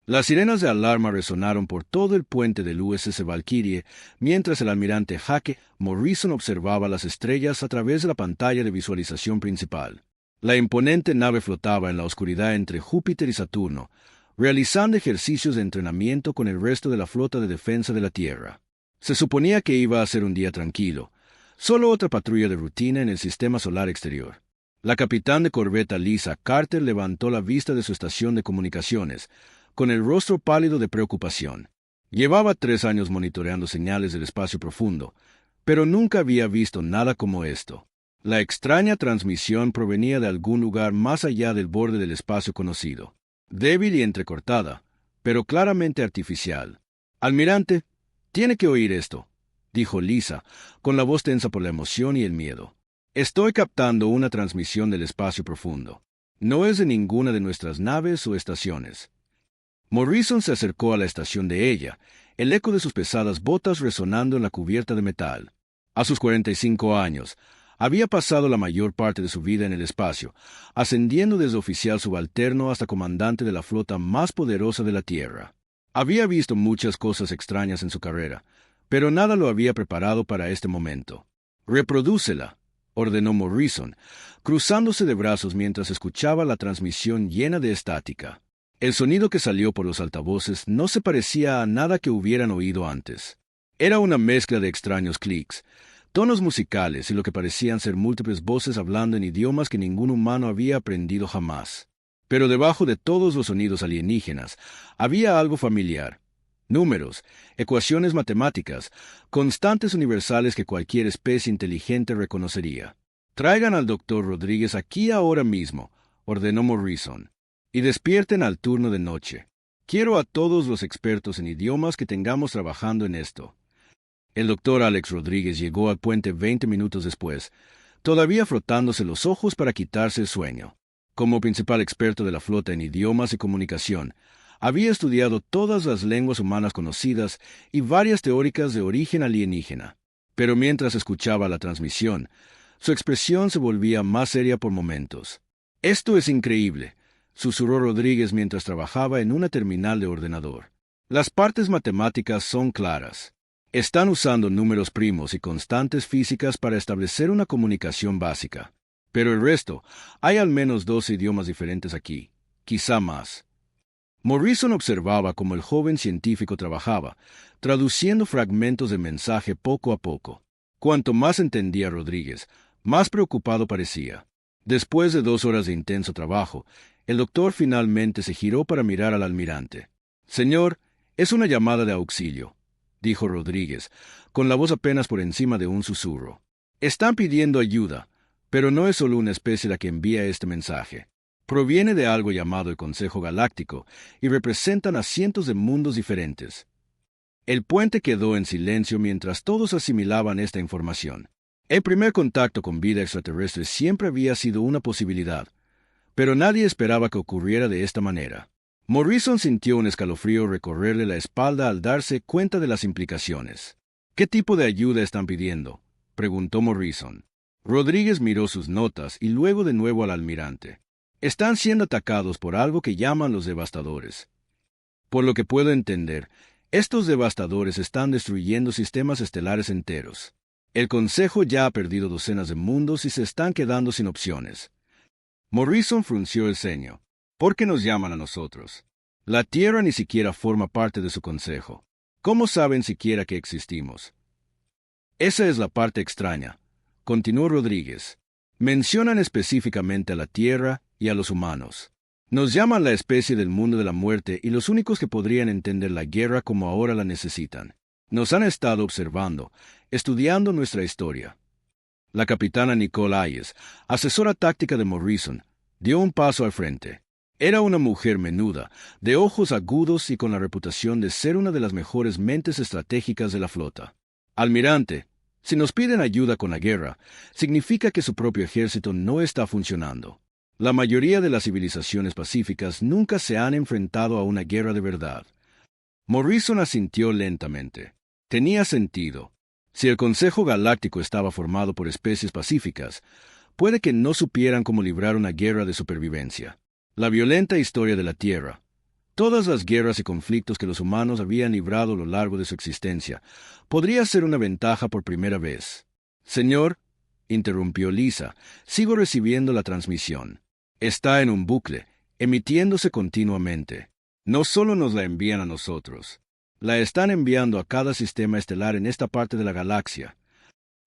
Las sirenas de alarma resonaron por todo el puente del USS Valkyrie, mientras el almirante Hake Morrison observaba las estrellas a través de la pantalla de visualización principal. La imponente nave flotaba en la oscuridad entre Júpiter y Saturno, realizando ejercicios de entrenamiento con el resto de la flota de defensa de la Tierra. Se suponía que iba a ser un día tranquilo, solo otra patrulla de rutina en el sistema solar exterior. La capitán de corbeta Lisa Carter levantó la vista de su estación de comunicaciones, con el rostro pálido de preocupación. Llevaba 3 años monitoreando señales del espacio profundo, pero nunca había visto nada como esto. La extraña transmisión provenía de algún lugar más allá del borde del espacio conocido. Débil y entrecortada, pero claramente artificial. «Almirante, tiene que oír esto», dijo Lisa, con la voz tensa por la emoción y el miedo. «Estoy captando una transmisión del espacio profundo. No es de ninguna de nuestras naves o estaciones». Morrison se acercó a la estación de ella, el eco de sus pesadas botas resonando en la cubierta de metal. A sus 45 años, había pasado la mayor parte de su vida en el espacio, ascendiendo desde oficial subalterno hasta comandante de la flota más poderosa de la Tierra. Había visto muchas cosas extrañas en su carrera, pero nada lo había preparado para este momento. «Reprodúcela», ordenó Morrison, cruzándose de brazos mientras escuchaba la transmisión llena de estática. El sonido que salió por los altavoces no se parecía a nada que hubieran oído antes. Era una mezcla de extraños clics, tonos musicales y lo que parecían ser múltiples voces hablando en idiomas que ningún humano había aprendido jamás. Pero debajo de todos los sonidos alienígenas había algo familiar. Números, ecuaciones matemáticas, constantes universales que cualquier especie inteligente reconocería. «Traigan al doctor Rodríguez aquí ahora mismo», ordenó Morrison, «y despierten al turno de noche. Quiero a todos los expertos en idiomas que tengamos trabajando en esto». El doctor Alex Rodríguez llegó al puente 20 minutos después, todavía frotándose los ojos para quitarse el sueño. Como principal experto de la flota en idiomas y comunicación, había estudiado todas las lenguas humanas conocidas y varias teóricas de origen alienígena. Pero mientras escuchaba la transmisión, su expresión se volvía más seria por momentos. «Esto es increíble», susurró Rodríguez mientras trabajaba en una terminal de ordenador. «Las partes matemáticas son claras. Están usando números primos y constantes físicas para establecer una comunicación básica. Pero el resto, hay al menos 2 idiomas diferentes aquí, quizá más». Morrison observaba cómo el joven científico trabajaba, traduciendo fragmentos de mensaje poco a poco. Cuanto más entendía Rodríguez, más preocupado parecía. Después de 2 horas de intenso trabajo, el doctor finalmente se giró para mirar al almirante. «Señor, es una llamada de auxilio», dijo Rodríguez, con la voz apenas por encima de un susurro. «Están pidiendo ayuda, pero no es solo una especie la que envía este mensaje. Proviene de algo llamado el Consejo Galáctico y representan a cientos de mundos diferentes». El puente quedó en silencio mientras todos asimilaban esta información. El primer contacto con vida extraterrestre siempre había sido una posibilidad, pero nadie esperaba que ocurriera de esta manera. Morrison sintió un escalofrío recorrerle la espalda al darse cuenta de las implicaciones. «¿Qué tipo de ayuda están pidiendo?», preguntó Morrison. Rodríguez miró sus notas y luego de nuevo al almirante. «Están siendo atacados por algo que llaman los devastadores. Por lo que puedo entender, estos devastadores están destruyendo sistemas estelares enteros. El Consejo ya ha perdido docenas de mundos y se están quedando sin opciones». Morrison frunció el ceño. «¿Por qué nos llaman a nosotros? La Tierra ni siquiera forma parte de su consejo. ¿Cómo saben siquiera que existimos?». «Esa es la parte extraña», continuó Rodríguez. «Mencionan específicamente a la Tierra y a los humanos. Nos llaman la especie del mundo de la muerte y los únicos que podrían entender la guerra como ahora la necesitan. Nos han estado observando, estudiando nuestra historia». La capitana Nicole Hayes, asesora táctica de Morrison, dio un paso al frente. Era una mujer menuda, de ojos agudos y con la reputación de ser una de las mejores mentes estratégicas de la flota. «Almirante, si nos piden ayuda con la guerra, significa que su propio ejército no está funcionando. La mayoría de las civilizaciones pacíficas nunca se han enfrentado a una guerra de verdad». Morrison asintió lentamente. Tenía sentido. Si el Consejo Galáctico estaba formado por especies pacíficas, puede que no supieran cómo librar una guerra de supervivencia. La violenta historia de la Tierra, Todas las guerras y conflictos que los humanos habían librado a lo largo de su existencia. Podría ser una ventaja por primera vez. Señor, interrumpió Lisa, sigo recibiendo la transmisión. Está en un bucle, emitiéndose continuamente. No solo nos la envían a nosotros. La están enviando a cada sistema estelar en esta parte de la galaxia.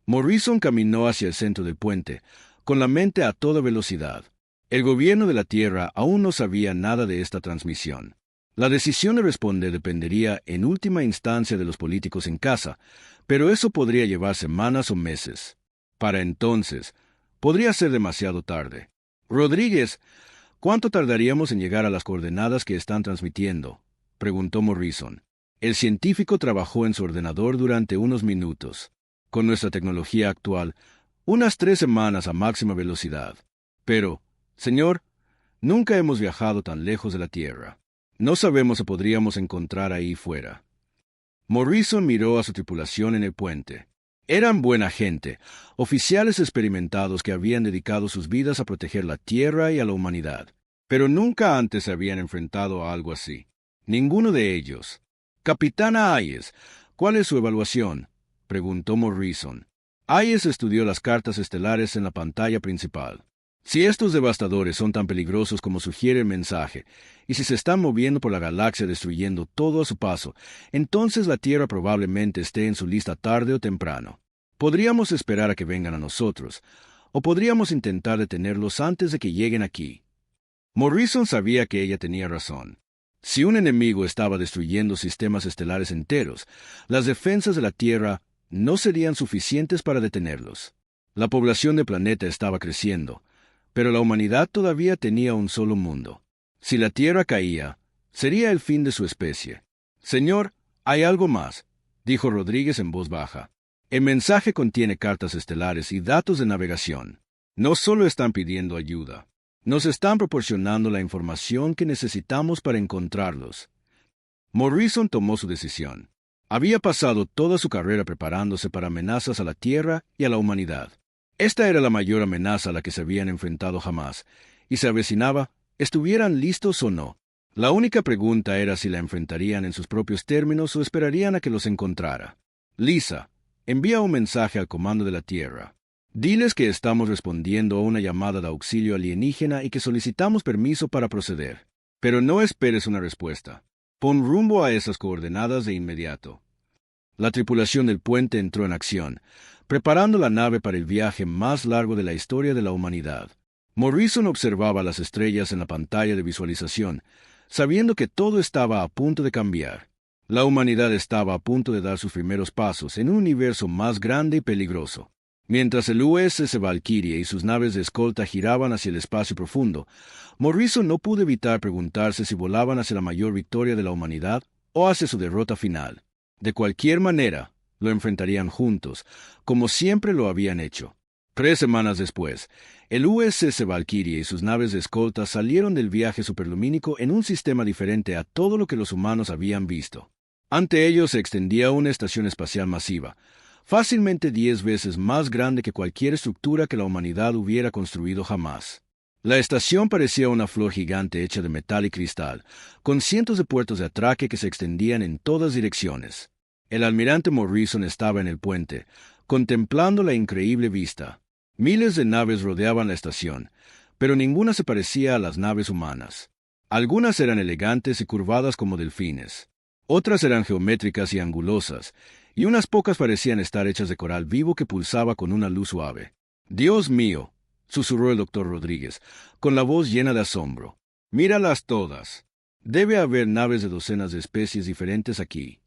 Morrison caminó hacia el centro del puente, con la mente a toda velocidad. El gobierno de la Tierra aún no sabía nada de esta transmisión. La decisión de responder dependería en última instancia de los políticos en casa, pero eso podría llevar semanas o meses. Para entonces, podría ser demasiado tarde. Rodríguez, ¿cuánto tardaríamos en llegar a las coordenadas que están transmitiendo?, preguntó Morrison. El científico trabajó en su ordenador durante unos minutos. Con nuestra tecnología actual, unas 3 semanas a máxima velocidad. Pero, señor, nunca hemos viajado tan lejos de la Tierra. No sabemos si podríamos encontrar ahí fuera. Morrison miró a su tripulación en el puente. Eran buena gente, oficiales experimentados que habían dedicado sus vidas a proteger la Tierra y a la humanidad. Pero nunca antes se habían enfrentado a algo así. Ninguno de ellos. Capitana Hayes, ¿cuál es su evaluación?, preguntó Morrison. Hayes estudió las cartas estelares en la pantalla principal. Si estos devastadores son tan peligrosos como sugiere el mensaje, y si se están moviendo por la galaxia destruyendo todo a su paso, entonces la Tierra probablemente esté en su lista tarde o temprano. Podríamos esperar a que vengan a nosotros, o podríamos intentar detenerlos antes de que lleguen aquí. Morrison sabía que ella tenía razón. Si un enemigo estaba destruyendo sistemas estelares enteros, las defensas de la Tierra no serían suficientes para detenerlos. La población del planeta estaba creciendo, pero la humanidad todavía tenía un solo mundo. Si la Tierra caía, sería el fin de su especie. Señor, hay algo más, dijo Rodríguez en voz baja. El mensaje contiene cartas estelares y datos de navegación. No solo están pidiendo ayuda, nos están proporcionando la información que necesitamos para encontrarlos. Morrison tomó su decisión. Había pasado toda su carrera preparándose para amenazas a la Tierra y a la humanidad. Esta era la mayor amenaza a la que se habían enfrentado jamás, y se avecinaba, estuvieran listos o no. La única pregunta era si la enfrentarían en sus propios términos o esperarían a que los encontrara. Lisa, envía un mensaje al comando de la Tierra. Diles que estamos respondiendo a una llamada de auxilio alienígena y que solicitamos permiso para proceder. Pero no esperes una respuesta. Pon rumbo a esas coordenadas de inmediato. La tripulación del puente entró en acción, preparando la nave para el viaje más largo de la historia de la humanidad. Morrison observaba las estrellas en la pantalla de visualización, sabiendo que todo estaba a punto de cambiar. La humanidad estaba a punto de dar sus primeros pasos en un universo más grande y peligroso. Mientras el USS Valkyrie y sus naves de escolta giraban hacia el espacio profundo, Morrison no pudo evitar preguntarse si volaban hacia la mayor victoria de la humanidad o hacia su derrota final. De cualquier manera, lo enfrentarían juntos, como siempre lo habían hecho. 3 semanas después, el USS Valkyrie y sus naves de escolta salieron del viaje superlumínico en un sistema diferente a todo lo que los humanos habían visto. Ante ellos se extendía una estación espacial masiva, fácilmente 10 veces más grande que cualquier estructura que la humanidad hubiera construido jamás. La estación parecía una flor gigante hecha de metal y cristal, con cientos de puertos de atraque que se extendían en todas direcciones. El almirante Morrison estaba en el puente, contemplando la increíble vista. Miles de naves rodeaban la estación, pero ninguna se parecía a las naves humanas. Algunas eran elegantes y curvadas como delfines. Otras eran geométricas y angulosas, y unas pocas parecían estar hechas de coral vivo que pulsaba con una luz suave. «Dios mío», susurró el doctor Rodríguez, con la voz llena de asombro. «Míralas todas. Debe haber naves de docenas de especies diferentes aquí».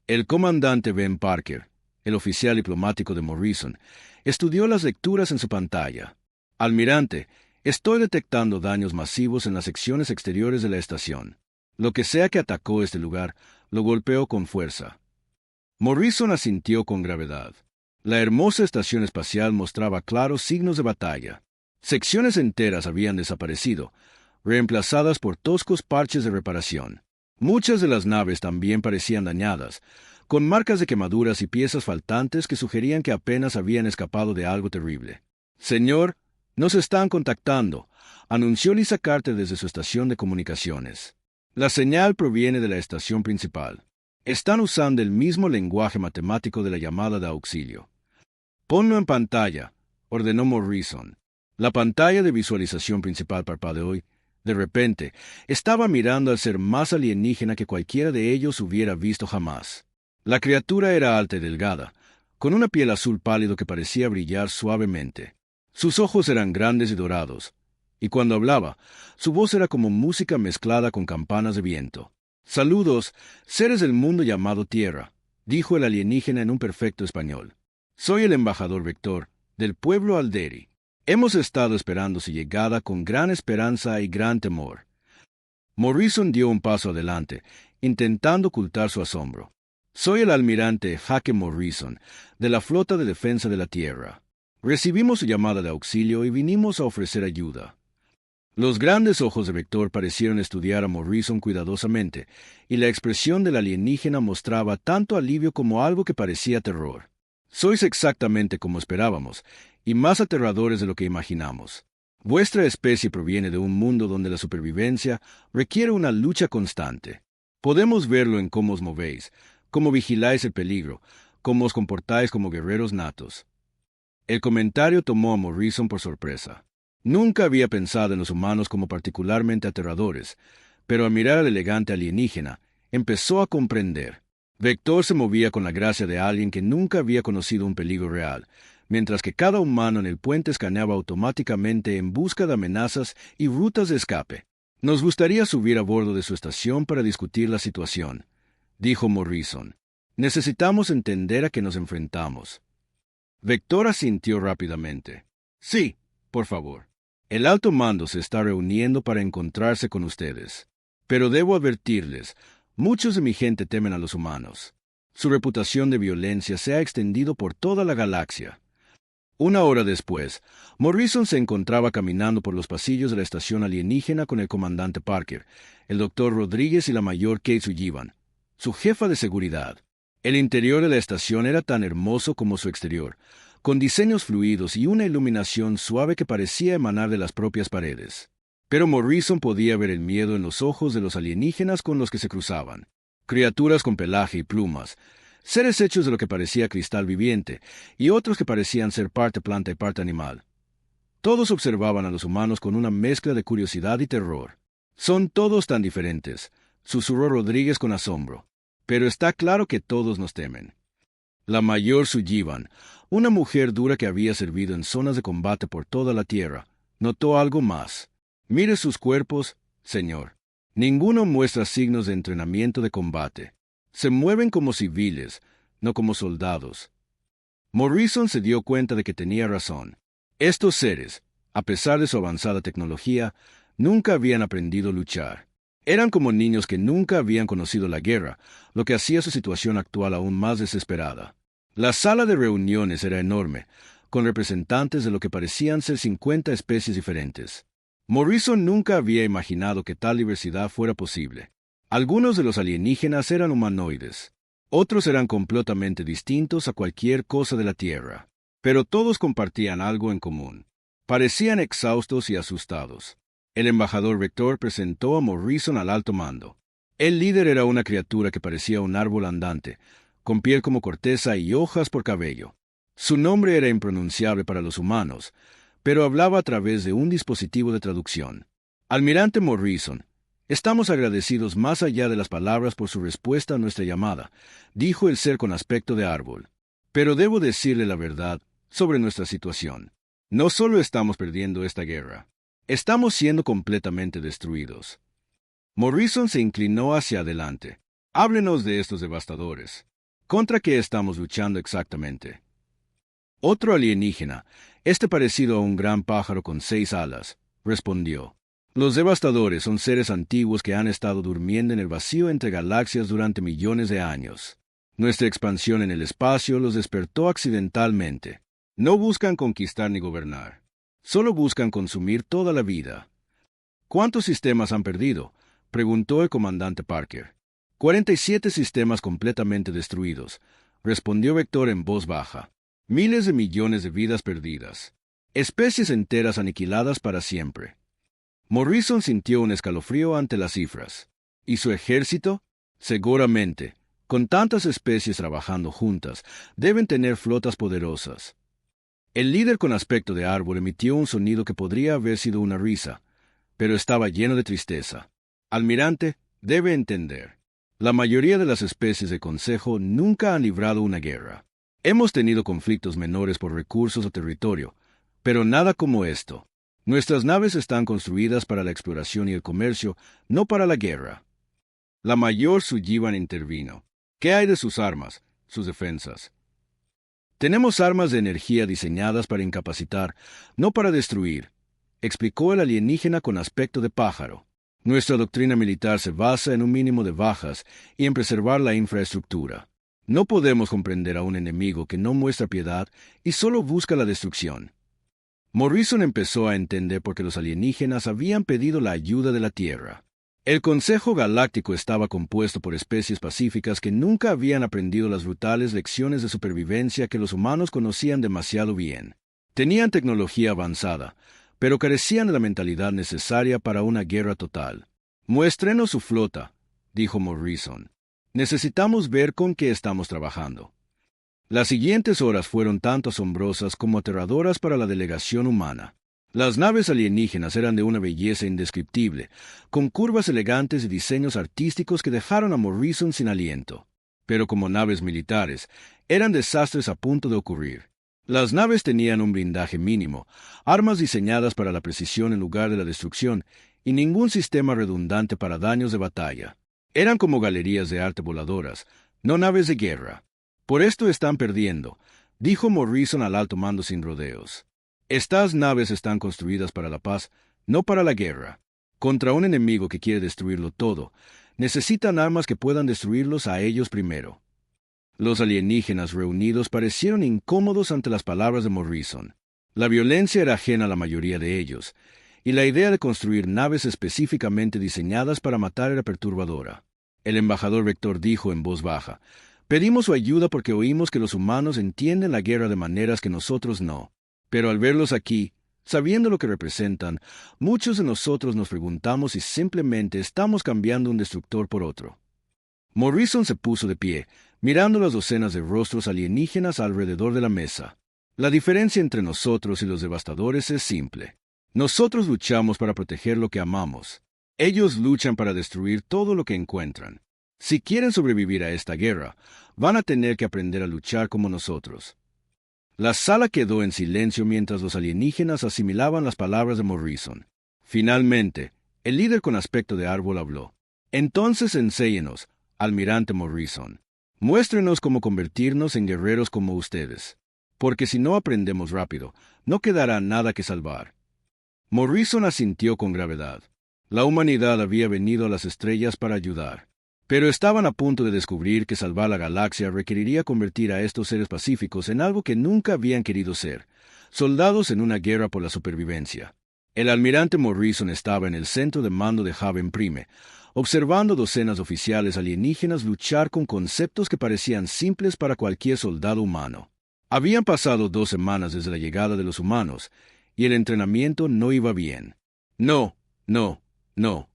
El comandante Ben Parker, el oficial diplomático de Morrison, estudió las lecturas en su pantalla. «Almirante, estoy detectando daños masivos en las secciones exteriores de la estación. Lo que sea que atacó este lugar, lo golpeó con fuerza». Morrison asintió con gravedad. La hermosa estación espacial mostraba claros signos de batalla. Secciones enteras habían desaparecido, reemplazadas por toscos parches de reparación. Muchas de las naves también parecían dañadas, con marcas de quemaduras y piezas faltantes que sugerían que apenas habían escapado de algo terrible. «Señor, nos están contactando», anunció Lisa Carter desde su estación de comunicaciones. La señal proviene de la estación principal. Están usando el mismo lenguaje matemático de la llamada de auxilio. Ponlo en pantalla, ordenó Morrison. La pantalla de visualización principal parpadeó y, de repente, estaba mirando al ser más alienígena que cualquiera de ellos hubiera visto jamás. La criatura era alta y delgada, con una piel azul pálido que parecía brillar suavemente. Sus ojos eran grandes y dorados, y cuando hablaba, su voz era como música mezclada con campanas de viento. «Saludos, seres del mundo llamado Tierra», dijo el alienígena en un perfecto español. «Soy el embajador Vector, del pueblo Alderi. Hemos estado esperando su llegada con gran esperanza y gran temor». Morrison dio un paso adelante, intentando ocultar su asombro. «Soy el almirante Jaque Morrison, de la Flota de Defensa de la Tierra. Recibimos su llamada de auxilio y vinimos a ofrecer ayuda». Los grandes ojos de Vector parecieron estudiar a Morrison cuidadosamente, y la expresión del alienígena mostraba tanto alivio como algo que parecía terror. «Sois exactamente como esperábamos, y más aterradores de lo que imaginamos. Vuestra especie proviene de un mundo donde la supervivencia requiere una lucha constante. Podemos verlo en cómo os movéis, cómo vigiláis el peligro, cómo os comportáis como guerreros natos». El comentario tomó a Morrison por sorpresa. Nunca había pensado en los humanos como particularmente aterradores, pero al mirar al elegante alienígena, empezó a comprender. Vector se movía con la gracia de alguien que nunca había conocido un peligro real, mientras que cada humano en el puente escaneaba automáticamente en busca de amenazas y rutas de escape. «Nos gustaría subir a bordo de su estación para discutir la situación», dijo Morrison. «Necesitamos entender a qué nos enfrentamos». Vector asintió rápidamente. «Sí, por favor. El alto mando se está reuniendo para encontrarse con ustedes. Pero debo advertirles, muchos de mi gente temen a los humanos. Su reputación de violencia se ha extendido por toda la galaxia». Una hora después, Morrison se encontraba caminando por los pasillos de la estación alienígena con el comandante Parker, el doctor Rodríguez y la mayor Kate Sullivan, su jefa de seguridad. El interior de la estación era tan hermoso como su exterior, con diseños fluidos y una iluminación suave que parecía emanar de las propias paredes. Pero Morrison podía ver el miedo en los ojos de los alienígenas con los que se cruzaban. Criaturas con pelaje y plumas, seres hechos de lo que parecía cristal viviente, y otros que parecían ser parte planta y parte animal. Todos observaban a los humanos con una mezcla de curiosidad y terror. «Son todos tan diferentes», susurró Rodríguez con asombro. «Pero está claro que todos nos temen». La mayor Sullivan, una mujer dura que había servido en zonas de combate por toda la Tierra, notó algo más. «Mire sus cuerpos, señor. Ninguno muestra signos de entrenamiento de combate. Se mueven como civiles, no como soldados». Morrison se dio cuenta de que tenía razón. Estos seres, a pesar de su avanzada tecnología, nunca habían aprendido a luchar. Eran como niños que nunca habían conocido la guerra, lo que hacía su situación actual aún más desesperada. La sala de reuniones era enorme, con representantes de lo que parecían ser 50 especies diferentes. Morrison nunca había imaginado que tal diversidad fuera posible. Algunos de los alienígenas eran humanoides. Otros eran completamente distintos a cualquier cosa de la Tierra. Pero todos compartían algo en común. Parecían exhaustos y asustados. El embajador Vector presentó a Morrison al alto mando. El líder era una criatura que parecía un árbol andante, con piel como corteza y hojas por cabello. Su nombre era impronunciable para los humanos, pero hablaba a través de un dispositivo de traducción. «Almirante Morrison, estamos agradecidos más allá de las palabras por su respuesta a nuestra llamada», dijo el ser con aspecto de árbol. «Pero debo decirle la verdad sobre nuestra situación. No solo estamos perdiendo esta guerra, estamos siendo completamente destruidos». Morrison se inclinó hacia adelante. «Háblenos de estos devastadores. ¿Contra qué estamos luchando exactamente?» Otro alienígena, parecido a un gran pájaro con 6 alas, respondió. «Los devastadores son seres antiguos que han estado durmiendo en el vacío entre galaxias durante millones de años. Nuestra expansión en el espacio los despertó accidentalmente. No buscan conquistar ni gobernar. Solo buscan consumir toda la vida». «¿Cuántos sistemas han perdido?», preguntó el comandante Parker. 47 sistemas completamente destruidos, respondió Vector en voz baja. Miles de millones de vidas perdidas. Especies enteras aniquiladas para siempre. Morrison sintió un escalofrío ante las cifras. ¿Y su ejército? Seguramente, con tantas especies trabajando juntas, deben tener flotas poderosas. El líder con aspecto de árbol emitió un sonido que podría haber sido una risa, pero estaba lleno de tristeza. Almirante, debe entender. La mayoría de las especies de consejo nunca han librado una guerra. Hemos tenido conflictos menores por recursos o territorio, pero nada como esto. Nuestras naves están construidas para la exploración y el comercio, no para la guerra. La mayor Sullivan intervino. ¿Qué hay de sus armas, sus defensas? Tenemos armas de energía diseñadas para incapacitar, no para destruir, explicó el alienígena con aspecto de pájaro. Nuestra doctrina militar se basa en un mínimo de bajas y en preservar la infraestructura. No podemos comprender a un enemigo que no muestra piedad y solo busca la destrucción. Morrison empezó a entender por qué los alienígenas habían pedido la ayuda de la Tierra. El Consejo Galáctico estaba compuesto por especies pacíficas que nunca habían aprendido las brutales lecciones de supervivencia que los humanos conocían demasiado bien. Tenían tecnología avanzada, pero carecían de la mentalidad necesaria para una guerra total. «Muéstrenos su flota», dijo Morrison. «Necesitamos ver con qué estamos trabajando». Las siguientes horas fueron tanto asombrosas como aterradoras para la delegación humana. Las naves alienígenas eran de una belleza indescriptible, con curvas elegantes y diseños artísticos que dejaron a Morrison sin aliento. Pero como naves militares, eran desastres a punto de ocurrir. Las naves tenían un blindaje mínimo, armas diseñadas para la precisión en lugar de la destrucción, y ningún sistema redundante para daños de batalla. Eran como galerías de arte voladoras, no naves de guerra. «Por esto están perdiendo», dijo Morrison al alto mando sin rodeos. «Estas naves están construidas para la paz, no para la guerra. Contra un enemigo que quiere destruirlo todo, necesitan armas que puedan destruirlos a ellos primero». Los alienígenas reunidos parecieron incómodos ante las palabras de Morrison. La violencia era ajena a la mayoría de ellos, y la idea de construir naves específicamente diseñadas para matar era perturbadora. El embajador Vector dijo en voz baja: «Pedimos su ayuda porque oímos que los humanos entienden la guerra de maneras que nosotros no. Pero al verlos aquí, sabiendo lo que representan, muchos de nosotros nos preguntamos si simplemente estamos cambiando un destructor por otro». Morrison se puso de pie, mirando las docenas de rostros alienígenas alrededor de la mesa. «La diferencia entre nosotros y los devastadores es simple. Nosotros luchamos para proteger lo que amamos. Ellos luchan para destruir todo lo que encuentran. Si quieren sobrevivir a esta guerra, van a tener que aprender a luchar como nosotros». La sala quedó en silencio mientras los alienígenas asimilaban las palabras de Morrison. Finalmente, el líder con aspecto de árbol habló. «Entonces enséñenos, almirante Morrison. Muéstrenos cómo convertirnos en guerreros como ustedes. Porque si no aprendemos rápido, no quedará nada que salvar». Morrison asintió con gravedad. La humanidad había venido a las estrellas para ayudar. Pero estaban a punto de descubrir que salvar la galaxia requeriría convertir a estos seres pacíficos en algo que nunca habían querido ser, soldados en una guerra por la supervivencia. El almirante Morrison estaba en el centro de mando de Haven Prime, observando docenas de oficiales alienígenas luchar con conceptos que parecían simples para cualquier soldado humano. Habían pasado 2 semanas desde la llegada de los humanos, y el entrenamiento no iba bien. «No, no, no»,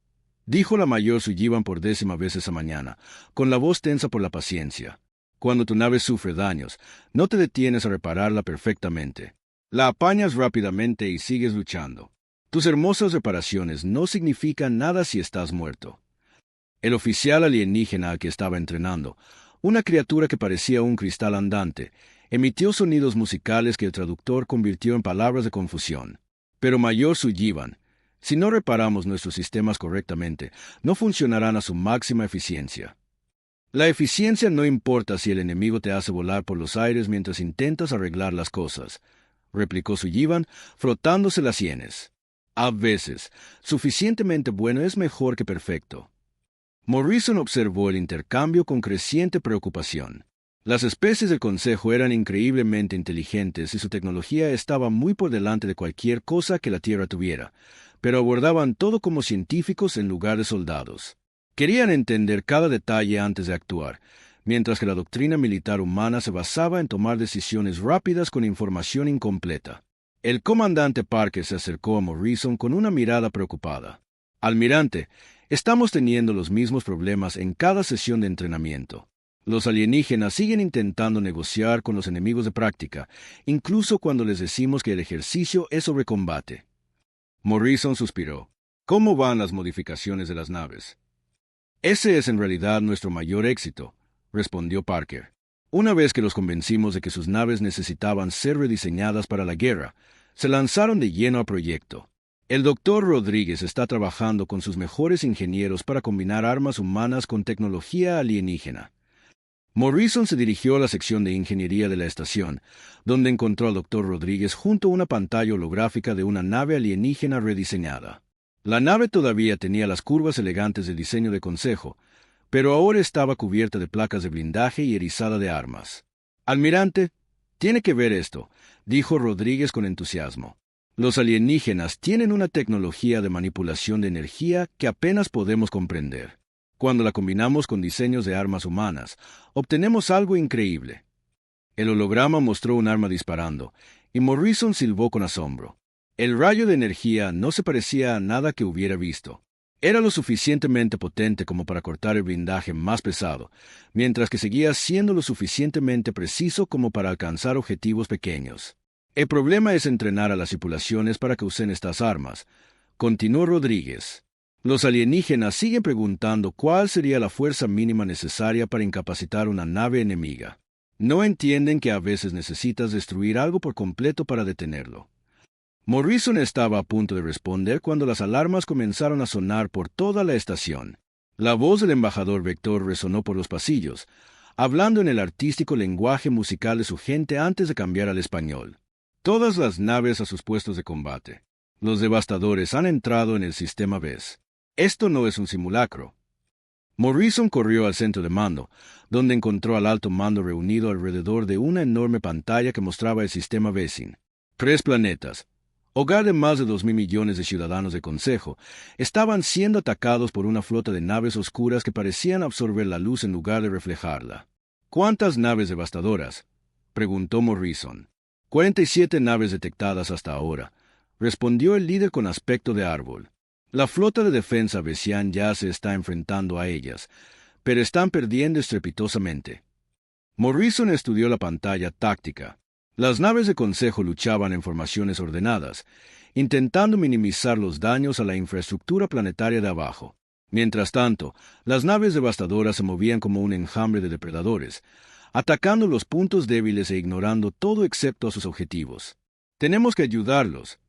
dijo la mayor Sullivan por 10ª vez esa mañana, con la voz tensa por la paciencia. «Cuando tu nave sufre daños, no te detienes a repararla perfectamente. La apañas rápidamente y sigues luchando. Tus hermosas reparaciones no significan nada si estás muerto». El oficial alienígena al que estaba entrenando, una criatura que parecía un cristal andante, emitió sonidos musicales que el traductor convirtió en palabras de confusión. «Pero mayor Sullivan, si no reparamos nuestros sistemas correctamente, no funcionarán a su máxima eficiencia». «La eficiencia no importa si el enemigo te hace volar por los aires mientras intentas arreglar las cosas», replicó Sullivan, frotándose las sienes. «A veces, suficientemente bueno es mejor que perfecto». Morrison observó el intercambio con creciente preocupación. Las especies del Consejo eran increíblemente inteligentes y su tecnología estaba muy por delante de cualquier cosa que la Tierra tuviera, pero abordaban todo como científicos en lugar de soldados. Querían entender cada detalle antes de actuar, mientras que la doctrina militar humana se basaba en tomar decisiones rápidas con información incompleta. El comandante Parker se acercó a Morrison con una mirada preocupada. Almirante, estamos teniendo los mismos problemas en cada sesión de entrenamiento. Los alienígenas siguen intentando negociar con los enemigos de práctica, incluso cuando les decimos que el ejercicio es sobre combate. Morrison suspiró. ¿Cómo van las modificaciones de las naves? Ese es en realidad nuestro mayor éxito, respondió Parker. Una vez que los convencimos de que sus naves necesitaban ser rediseñadas para la guerra, se lanzaron de lleno al proyecto. El Dr. Rodríguez está trabajando con sus mejores ingenieros para combinar armas humanas con tecnología alienígena. Morrison se dirigió a la sección de ingeniería de la estación, donde encontró al Dr. Rodríguez junto a una pantalla holográfica de una nave alienígena rediseñada. La nave todavía tenía las curvas elegantes del diseño de Consejo, pero ahora estaba cubierta de placas de blindaje y erizada de armas. Almirante, tiene que ver esto, dijo Rodríguez con entusiasmo. Los alienígenas tienen una tecnología de manipulación de energía que apenas podemos comprender. Cuando la combinamos con diseños de armas humanas, obtenemos algo increíble. El holograma mostró un arma disparando, y Morrison silbó con asombro. El rayo de energía no se parecía a nada que hubiera visto. Era lo suficientemente potente como para cortar el blindaje más pesado, mientras que seguía siendo lo suficientemente preciso como para alcanzar objetivos pequeños. El problema es entrenar a las tripulaciones para que usen estas armas, continuó Rodríguez. Los alienígenas siguen preguntando cuál sería la fuerza mínima necesaria para incapacitar una nave enemiga. No entienden que a veces necesitas destruir algo por completo para detenerlo. Morrison estaba a punto de responder cuando las alarmas comenzaron a sonar por toda la estación. La voz del embajador Vector resonó por los pasillos, hablando en el artístico lenguaje musical de su gente antes de cambiar al español. Todas las naves a sus puestos de combate. Los devastadores han entrado en el sistema BES. Esto no es un simulacro. Morrison corrió al centro de mando, donde encontró al alto mando reunido alrededor de una enorme pantalla que mostraba el sistema Vesin. 3 planetas, hogar de más de 2.000 millones de ciudadanos de Consejo, estaban siendo atacados por una flota de naves oscuras que parecían absorber la luz en lugar de reflejarla. ¿Cuántas naves devastadoras?, preguntó Morrison. 47 naves detectadas hasta ahora, respondió el líder con aspecto de árbol. La flota de defensa Vesian ya se está enfrentando a ellas, pero están perdiendo estrepitosamente. Morrison estudió la pantalla táctica. Las naves de Consejo luchaban en formaciones ordenadas, intentando minimizar los daños a la infraestructura planetaria de abajo. Mientras tanto, las naves devastadoras se movían como un enjambre de depredadores, atacando los puntos débiles e ignorando todo excepto a sus objetivos. «Tenemos que ayudarlos»,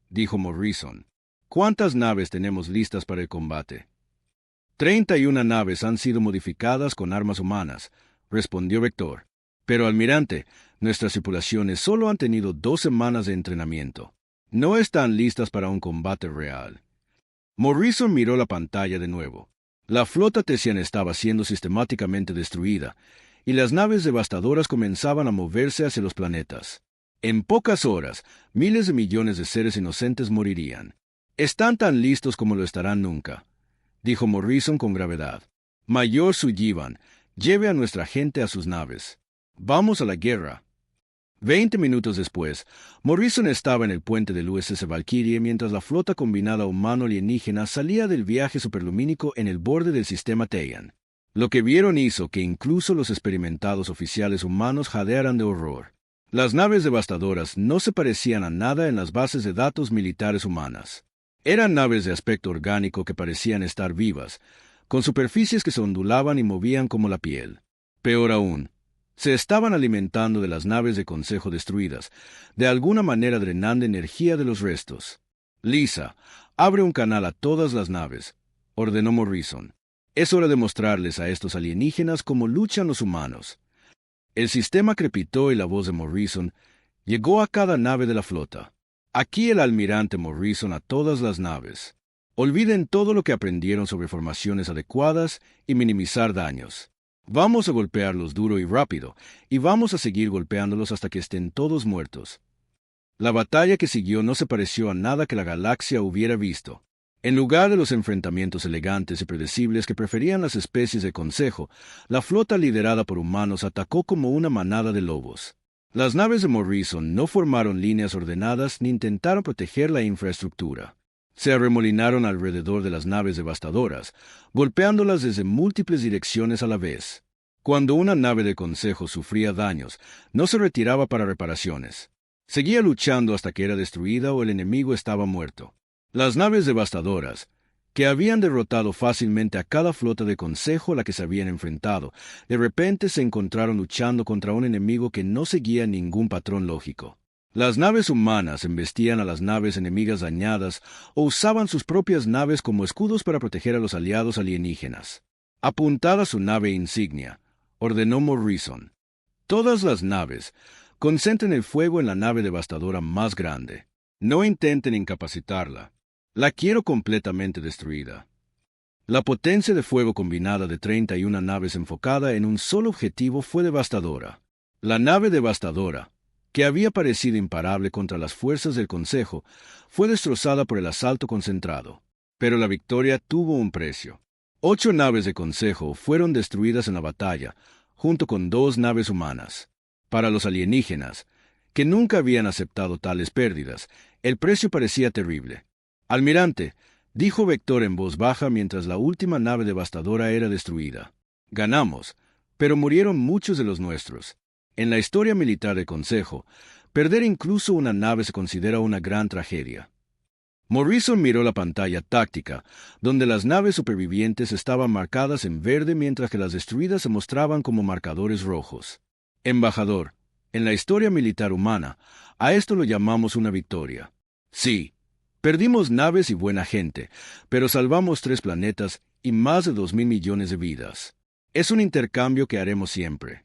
dijo Morrison. «¿Cuántas naves tenemos listas para el combate?» 31 naves han sido modificadas con armas humanas, respondió Vector. «Pero, almirante, nuestras tripulaciones solo han tenido 2 semanas de entrenamiento. No están listas para un combate real». Morrison miró la pantalla de nuevo. La flota Tesian estaba siendo sistemáticamente destruida, y las naves devastadoras comenzaban a moverse hacia los planetas. En pocas horas, miles de millones de seres inocentes morirían. «Están tan listos como lo estarán nunca», dijo Morrison con gravedad. «Mayor Sullivan, lleve a nuestra gente a sus naves. Vamos a la guerra». 20 minutos después, Morrison estaba en el puente del USS Valkyrie mientras la flota combinada humano-alienígena salía del viaje superlumínico en el borde del sistema Teian. Lo que vieron hizo que incluso los experimentados oficiales humanos jadearan de horror. Las naves devastadoras no se parecían a nada en las bases de datos militares humanas. Eran naves de aspecto orgánico que parecían estar vivas, con superficies que se ondulaban y movían como la piel. Peor aún, se estaban alimentando de las naves de Consejo destruidas, de alguna manera drenando energía de los restos. «Lisa, abre un canal a todas las naves», ordenó Morrison. «Es hora de mostrarles a estos alienígenas cómo luchan los humanos». El sistema crepitó y la voz de Morrison llegó a cada nave de la flota. «Aquí el almirante Morrison a todas las naves. Olviden todo lo que aprendieron sobre formaciones adecuadas y minimizar daños. Vamos a golpearlos duro y rápido, y vamos a seguir golpeándolos hasta que estén todos muertos». La batalla que siguió no se pareció a nada que la galaxia hubiera visto. En lugar de los enfrentamientos elegantes y predecibles que preferían las especies de Consejo, la flota liderada por humanos atacó como una manada de lobos. Las naves de Morrison no formaron líneas ordenadas ni intentaron proteger la infraestructura. Se arremolinaron alrededor de las naves devastadoras, golpeándolas desde múltiples direcciones a la vez. Cuando una nave de Consejo sufría daños, no se retiraba para reparaciones. Seguía luchando hasta que era destruida o el enemigo estaba muerto. Las naves devastadoras, que habían derrotado fácilmente a cada flota de Consejo a la que se habían enfrentado, de repente se encontraron luchando contra un enemigo que no seguía ningún patrón lógico. Las naves humanas embestían a las naves enemigas dañadas o usaban sus propias naves como escudos para proteger a los aliados alienígenas. Apuntada su nave insignia, ordenó Morrison. Todas las naves, concentren el fuego en la nave devastadora más grande. No intenten incapacitarla. La quiero completamente destruida. La potencia de fuego combinada de 31 naves enfocada en un solo objetivo fue devastadora. La nave devastadora, que había parecido imparable contra las fuerzas del Consejo, fue destrozada por el asalto concentrado. Pero la victoria tuvo un precio. 8 naves de Consejo fueron destruidas en la batalla, junto con 2 naves humanas. Para los alienígenas, que nunca habían aceptado tales pérdidas, el precio parecía terrible. Almirante, dijo Vector en voz baja mientras la última nave devastadora era destruida. Ganamos, pero murieron muchos de los nuestros. En la historia militar del Consejo, perder incluso una nave se considera una gran tragedia. Morrison miró la pantalla táctica, donde las naves supervivientes estaban marcadas en verde mientras que las destruidas se mostraban como marcadores rojos. Embajador, en la historia militar humana, a esto lo llamamos una victoria. Sí, perdimos naves y buena gente, pero salvamos 3 planetas y más de 2.000 millones de vidas. Es un intercambio que haremos siempre.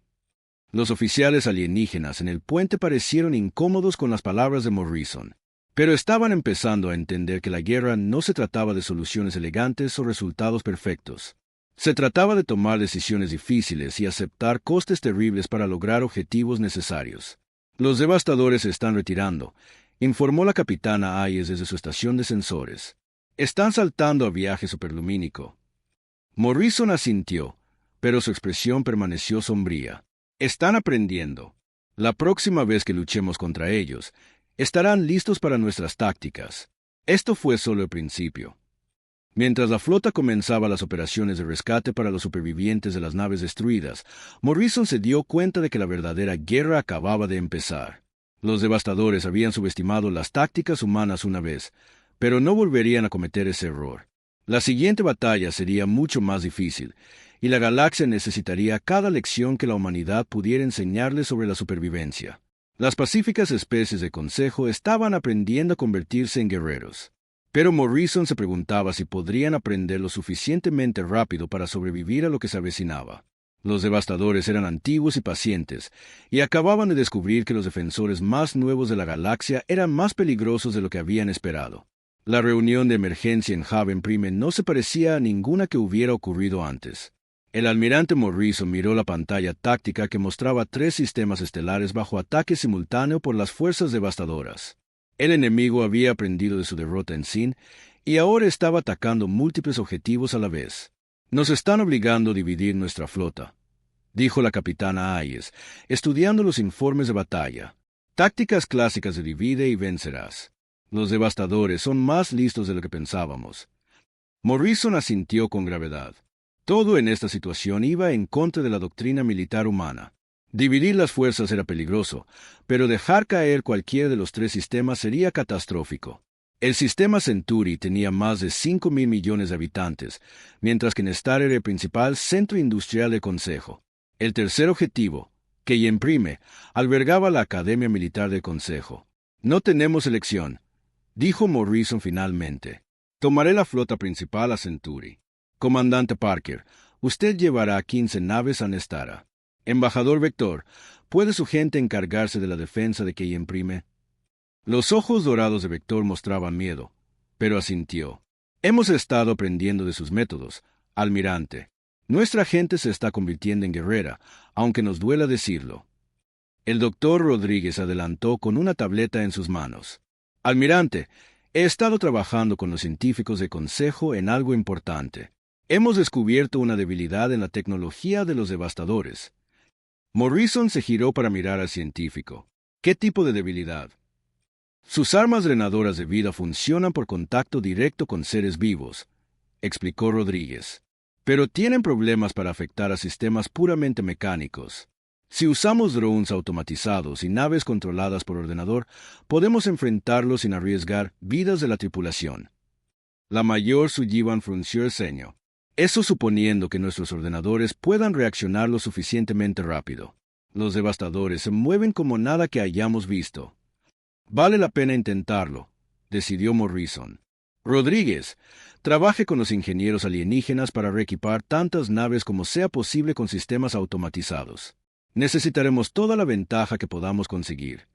Los oficiales alienígenas en el puente parecieron incómodos con las palabras de Morrison, pero estaban empezando a entender que la guerra no se trataba de soluciones elegantes o resultados perfectos. Se trataba de tomar decisiones difíciles y aceptar costes terribles para lograr objetivos necesarios. Los devastadores se están retirando, informó la capitana Hayes desde su estación de sensores. Están saltando a viaje superlumínico. Morrison asintió, pero su expresión permaneció sombría. Están aprendiendo. La próxima vez que luchemos contra ellos, estarán listos para nuestras tácticas. Esto fue solo el principio. Mientras la flota comenzaba las operaciones de rescate para los supervivientes de las naves destruidas, Morrison se dio cuenta de que la verdadera guerra acababa de empezar. Los devastadores habían subestimado las tácticas humanas una vez, pero no volverían a cometer ese error. La siguiente batalla sería mucho más difícil, y la galaxia necesitaría cada lección que la humanidad pudiera enseñarle sobre la supervivencia. Las pacíficas especies de Consejo estaban aprendiendo a convertirse en guerreros. Pero Morrison se preguntaba si podrían aprender lo suficientemente rápido para sobrevivir a lo que se avecinaba. Los devastadores eran antiguos y pacientes, y acababan de descubrir que los defensores más nuevos de la galaxia eran más peligrosos de lo que habían esperado. La reunión de emergencia en Haven Prime no se parecía a ninguna que hubiera ocurrido antes. El almirante Morrison miró la pantalla táctica que mostraba 3 sistemas estelares bajo ataque simultáneo por las fuerzas devastadoras. El enemigo había aprendido de su derrota en Sin y ahora estaba atacando múltiples objetivos a la vez. Nos están obligando a dividir nuestra flota, dijo la capitana Hayes, estudiando los informes de batalla. Tácticas clásicas de divide y vencerás. Los devastadores son más listos de lo que pensábamos. Morrison asintió con gravedad. Todo en esta situación iba en contra de la doctrina militar humana. Dividir las fuerzas era peligroso, pero dejar caer cualquiera de los 3 sistemas sería catastrófico. El sistema Centauri tenía más de 5.000 millones de habitantes, mientras que Nestar era el principal centro industrial del Consejo. El tercer objetivo, Keyen Prime, albergaba la Academia Militar del Consejo. No tenemos elección, dijo Morrison finalmente. Tomaré la flota principal a Centauri. Comandante Parker, usted llevará 15 naves a Nestara. Embajador Vector, ¿puede su gente encargarse de la defensa de Keyen Prime? Los ojos dorados de Vector mostraban miedo, pero asintió. Hemos estado aprendiendo de sus métodos, almirante. Nuestra gente se está convirtiendo en guerrera, aunque nos duela decirlo. El doctor Rodríguez adelantó con una tableta en sus manos. Almirante, he estado trabajando con los científicos de Consejo en algo importante. Hemos descubierto una debilidad en la tecnología de los devastadores. Morrison se giró para mirar al científico. ¿Qué tipo de debilidad? Sus armas drenadoras de vida funcionan por contacto directo con seres vivos, explicó Rodríguez. Pero tienen problemas para afectar a sistemas puramente mecánicos. Si usamos drones automatizados y naves controladas por ordenador, podemos enfrentarlos sin arriesgar vidas de la tripulación. La mayor Sullivan frunció el ceño. Eso suponiendo que nuestros ordenadores puedan reaccionar lo suficientemente rápido. Los devastadores se mueven como nada que hayamos visto. Vale la pena intentarlo, decidió Morrison. Rodríguez, trabaje con los ingenieros alienígenas para reequipar tantas naves como sea posible con sistemas automatizados. Necesitaremos toda la ventaja que podamos conseguir.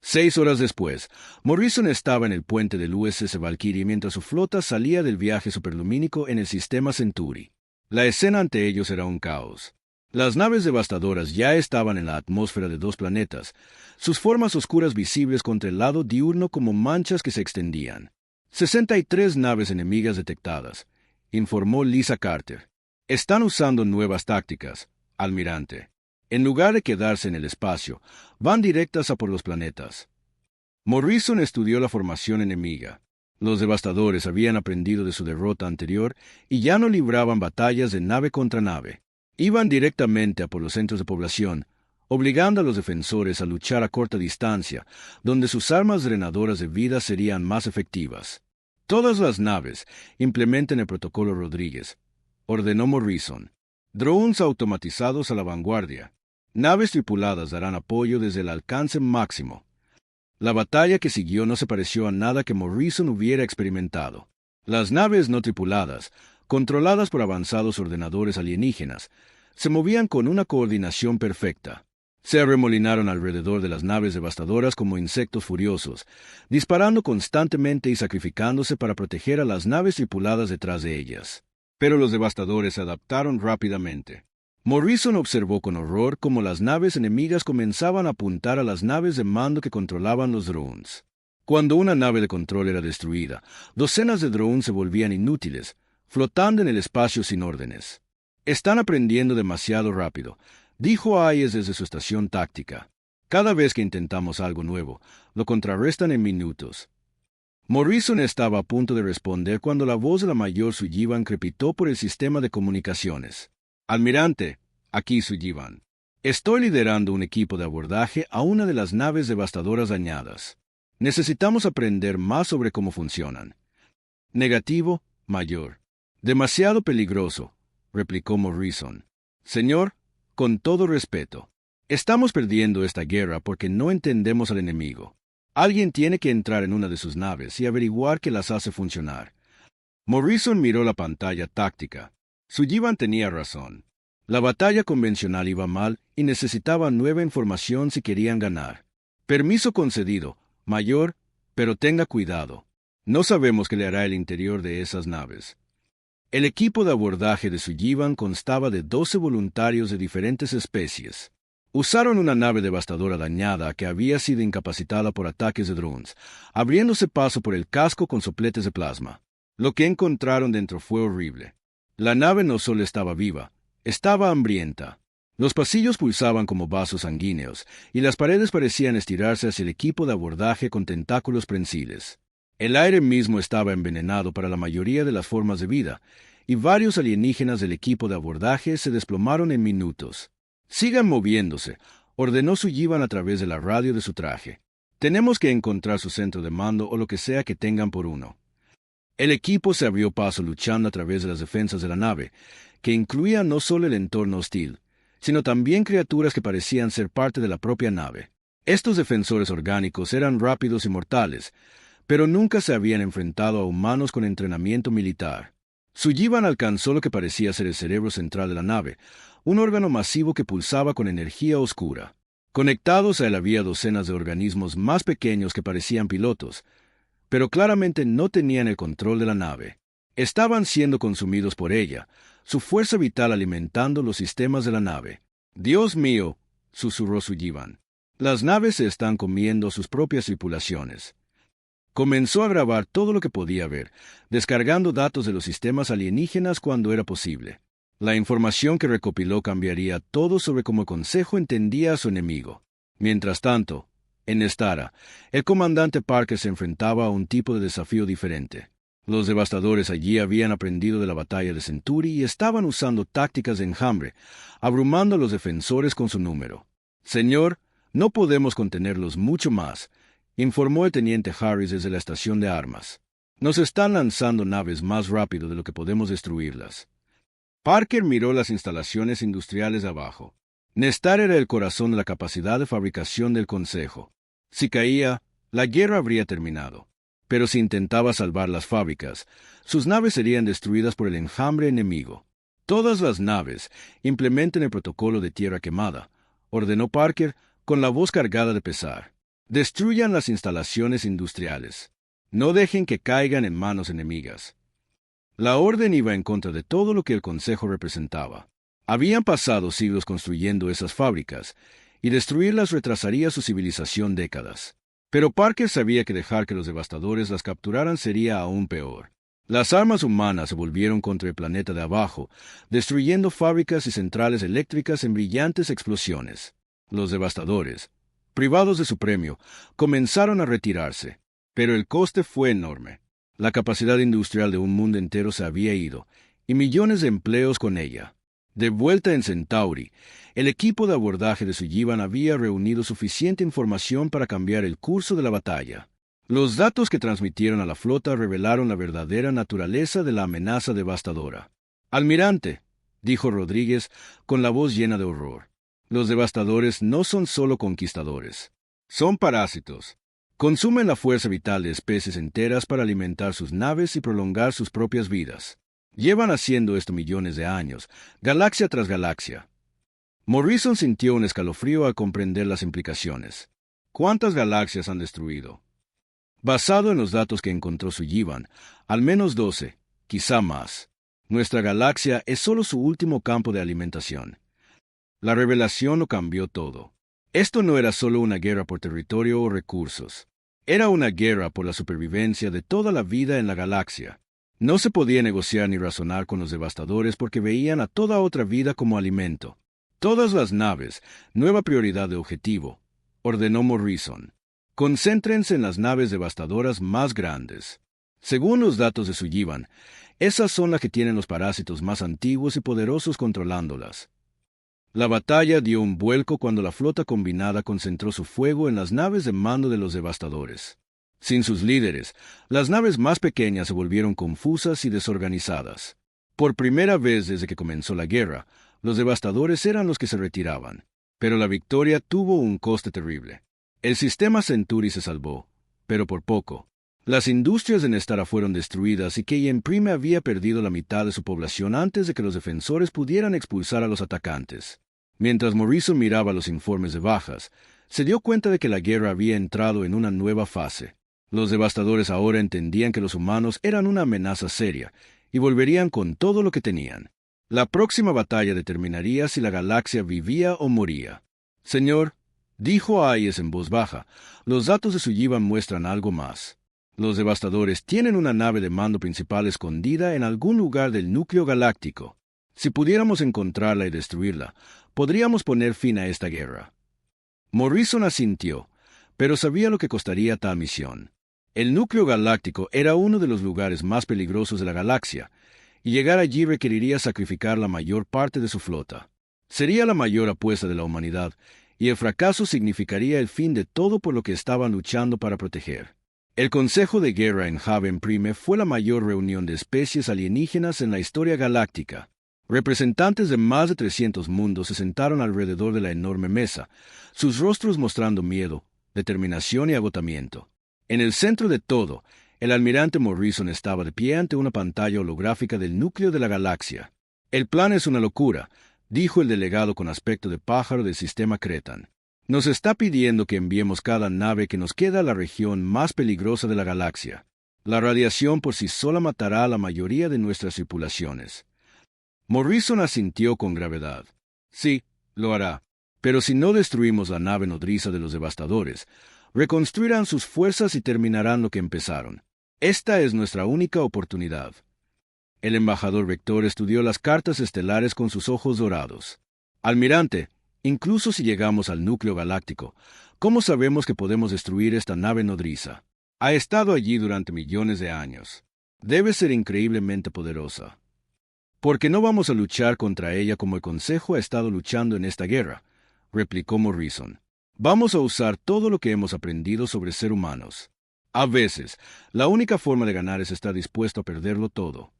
6 horas después, Morrison estaba en el puente del USS Valkyrie mientras su flota salía del viaje superlumínico en el sistema Centauri. La escena ante ellos era un caos. Las naves devastadoras ya estaban en la atmósfera de 2 planetas, sus formas oscuras visibles contra el lado diurno como manchas que se extendían. 63 naves enemigas detectadas, informó Lisa Carter. Están usando nuevas tácticas, almirante. En lugar de quedarse en el espacio, van directas a por los planetas. Morrison estudió la formación enemiga. Los devastadores habían aprendido de su derrota anterior y ya no libraban batallas de nave contra nave. Iban directamente a por los centros de población, obligando a los defensores a luchar a corta distancia, donde sus armas drenadoras de vida serían más efectivas. Todas las naves implementen el protocolo Rodríguez, ordenó Morrison. Drones automatizados a la vanguardia. Naves tripuladas darán apoyo desde el alcance máximo. La batalla que siguió no se pareció a nada que Morrison hubiera experimentado. Las naves no tripuladas, controladas por avanzados ordenadores alienígenas, se movían con una coordinación perfecta. Se arremolinaron alrededor de las naves devastadoras como insectos furiosos, disparando constantemente y sacrificándose para proteger a las naves tripuladas detrás de ellas. Pero los devastadores se adaptaron rápidamente. Morrison observó con horror cómo las naves enemigas comenzaban a apuntar a las naves de mando que controlaban los drones. Cuando una nave de control era destruida, docenas de drones se volvían inútiles, flotando en el espacio sin órdenes. Están aprendiendo demasiado rápido, dijo Hayes desde su estación táctica. Cada vez que intentamos algo nuevo, lo contrarrestan en minutos. Morrison estaba a punto de responder cuando la voz de la mayor Sullivan crepitó por el sistema de comunicaciones. Almirante, aquí Sullivan. Estoy liderando un equipo de abordaje a una de las naves devastadoras dañadas. Necesitamos aprender más sobre cómo funcionan. Negativo, mayor. Demasiado peligroso, replicó Morrison. Señor, con todo respeto, estamos perdiendo esta guerra porque no entendemos al enemigo. Alguien tiene que entrar en una de sus naves y averiguar qué las hace funcionar. Morrison miró la pantalla táctica. Sullivan tenía razón. La batalla convencional iba mal y necesitaba nueva información si querían ganar. Permiso concedido, mayor, pero tenga cuidado. No sabemos qué le hará el interior de esas naves. El equipo de abordaje de Sullivan constaba de 12 voluntarios de diferentes especies. Usaron una nave devastadora dañada que había sido incapacitada por ataques de drones, abriéndose paso por el casco con sopletes de plasma. Lo que encontraron dentro fue horrible. La nave no solo estaba viva, estaba hambrienta. Los pasillos pulsaban como vasos sanguíneos, y las paredes parecían estirarse hacia el equipo de abordaje con tentáculos prensiles. El aire mismo estaba envenenado para la mayoría de las formas de vida, y varios alienígenas del equipo de abordaje se desplomaron en minutos. «Sigan moviéndose», ordenó Sullivan a través de la radio de su traje. «Tenemos que encontrar su centro de mando o lo que sea que tengan por uno». El equipo se abrió paso luchando a través de las defensas de la nave, que incluía no solo el entorno hostil, sino también criaturas que parecían ser parte de la propia nave. Estos defensores orgánicos eran rápidos y mortales, pero nunca se habían enfrentado a humanos con entrenamiento militar. Sullivan alcanzó lo que parecía ser el cerebro central de la nave, un órgano masivo que pulsaba con energía oscura. Conectados a él había docenas de organismos más pequeños que parecían pilotos, pero claramente no tenían el control de la nave. Estaban siendo consumidos por ella, su fuerza vital alimentando los sistemas de la nave. «Dios mío», susurró Sullivan, «las naves se están comiendo sus propias tripulaciones». Comenzó a grabar todo lo que podía ver, descargando datos de los sistemas alienígenas cuando era posible. La información que recopiló cambiaría todo sobre cómo el Consejo entendía a su enemigo. Mientras tanto, En Nestara, el comandante Parker se enfrentaba a un tipo de desafío diferente. Los devastadores allí habían aprendido de la batalla de Centuri y estaban usando tácticas de enjambre, abrumando a los defensores con su número. «Señor, no podemos contenerlos mucho más», informó el teniente Harris desde la estación de armas. «Nos están lanzando naves más rápido de lo que podemos destruirlas». Parker miró las instalaciones industriales de abajo. Nestar era el corazón de la capacidad de fabricación del Consejo. Si caía, la guerra habría terminado. Pero si intentaba salvar las fábricas, sus naves serían destruidas por el enjambre enemigo. «Todas las naves implementen el protocolo de tierra quemada», ordenó Parker con la voz cargada de pesar. «Destruyan las instalaciones industriales. No dejen que caigan en manos enemigas». La orden iba en contra de todo lo que el Consejo representaba. Habían pasado siglos construyendo esas fábricas, y destruirlas retrasaría su civilización décadas. Pero Parker sabía que dejar que los devastadores las capturaran sería aún peor. Las armas humanas se volvieron contra el planeta de abajo, destruyendo fábricas y centrales eléctricas en brillantes explosiones. Los devastadores, privados de su premio, comenzaron a retirarse, pero el coste fue enorme. La capacidad industrial de un mundo entero se había ido, y millones de empleos con ella. De vuelta en Centauri, el equipo de abordaje de Sullivan había reunido suficiente información para cambiar el curso de la batalla. Los datos que transmitieron a la flota revelaron la verdadera naturaleza de la amenaza devastadora. «Almirante», dijo Rodríguez con la voz llena de horror, «los devastadores no son solo conquistadores. Son parásitos. Consumen la fuerza vital de especies enteras para alimentar sus naves y prolongar sus propias vidas. Llevan haciendo esto millones de años, galaxia tras galaxia». Morrison sintió un escalofrío al comprender las implicaciones. ¿Cuántas galaxias han destruido? Basado en los datos que encontró Sullivan, al menos 12, quizá más. Nuestra galaxia es solo su último campo de alimentación. La revelación lo cambió todo. Esto no era solo una guerra por territorio o recursos. Era una guerra por la supervivencia de toda la vida en la galaxia. No se podía negociar ni razonar con los devastadores porque veían a toda otra vida como alimento. «Todas las naves, nueva prioridad de objetivo», ordenó Morrison. «Concéntrense en las naves devastadoras más grandes. Según los datos de Sullivan, esas son las que tienen los parásitos más antiguos y poderosos controlándolas». La batalla dio un vuelco cuando la flota combinada concentró su fuego en las naves de mando de los devastadores. Sin sus líderes, las naves más pequeñas se volvieron confusas y desorganizadas. Por primera vez desde que comenzó la guerra, los devastadores eran los que se retiraban. Pero la victoria tuvo un coste terrible. El sistema Centuri se salvó, pero por poco. Las industrias de Nestara fueron destruidas y Keyen Prime había perdido la mitad de su población antes de que los defensores pudieran expulsar a los atacantes. Mientras Morrison miraba los informes de bajas, se dio cuenta de que la guerra había entrado en una nueva fase. Los devastadores ahora entendían que los humanos eran una amenaza seria y volverían con todo lo que tenían. La próxima batalla determinaría si la galaxia vivía o moría. «Señor», dijo Hayes en voz baja, «los datos de Sullivan muestran algo más. Los devastadores tienen una nave de mando principal escondida en algún lugar del núcleo galáctico. Si pudiéramos encontrarla y destruirla, podríamos poner fin a esta guerra». Morrison asintió, pero sabía lo que costaría tal misión. El núcleo galáctico era uno de los lugares más peligrosos de la galaxia, y llegar allí requeriría sacrificar la mayor parte de su flota. Sería la mayor apuesta de la humanidad, y el fracaso significaría el fin de todo por lo que estaban luchando para proteger. El Consejo de Guerra en Haven Prime fue la mayor reunión de especies alienígenas en la historia galáctica. Representantes de más de 300 mundos se sentaron alrededor de la enorme mesa, sus rostros mostrando miedo, determinación y agotamiento. En el centro de todo, el almirante Morrison estaba de pie ante una pantalla holográfica del núcleo de la galaxia. «El plan es una locura», dijo el delegado con aspecto de pájaro del sistema Cretan. «Nos está pidiendo que enviemos cada nave que nos queda a la región más peligrosa de la galaxia. La radiación por sí sola matará a la mayoría de nuestras tripulaciones». Morrison asintió con gravedad. «Sí, lo hará. Pero si no destruimos la nave nodriza de los devastadores, reconstruirán sus fuerzas y terminarán lo que empezaron. Esta es nuestra única oportunidad». El embajador Vector estudió las cartas estelares con sus ojos dorados. «Almirante, incluso si llegamos al núcleo galáctico, ¿Cómo sabemos que podemos destruir esta nave nodriza? Ha estado allí durante millones de años. Debe ser increíblemente poderosa. Porque no vamos a luchar contra ella como el Consejo ha estado luchando en esta guerra, replicó Morrison. Vamos a usar todo lo que hemos aprendido sobre ser humanos. A veces, la única forma de ganar es estar dispuesto a perderlo todo.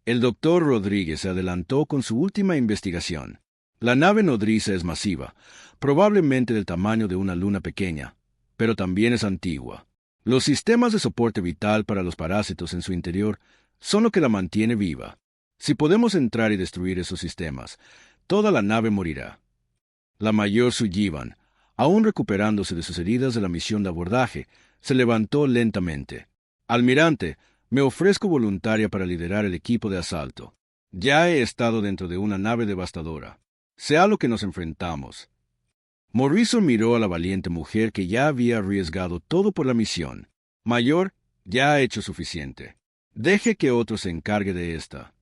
El doctor Rodríguez se adelantó con su última investigación. La nave nodriza es masiva, probablemente del tamaño de una luna pequeña, pero también es antigua. Los sistemas de soporte vital para los parásitos en su interior son lo que la mantiene viva. Si podemos entrar y destruir esos sistemas, toda la nave morirá. La mayor Sullivan, aún recuperándose de sus heridas de la misión de abordaje, se levantó lentamente. Almirante, me ofrezco voluntaria para liderar el equipo de asalto. Ya he estado dentro de una nave devastadora. Sé a lo que nos enfrentamos. Morrison miró a la valiente mujer que ya había arriesgado todo por la misión. Mayor, ya ha hecho suficiente. Deje que otro se encargue de esta.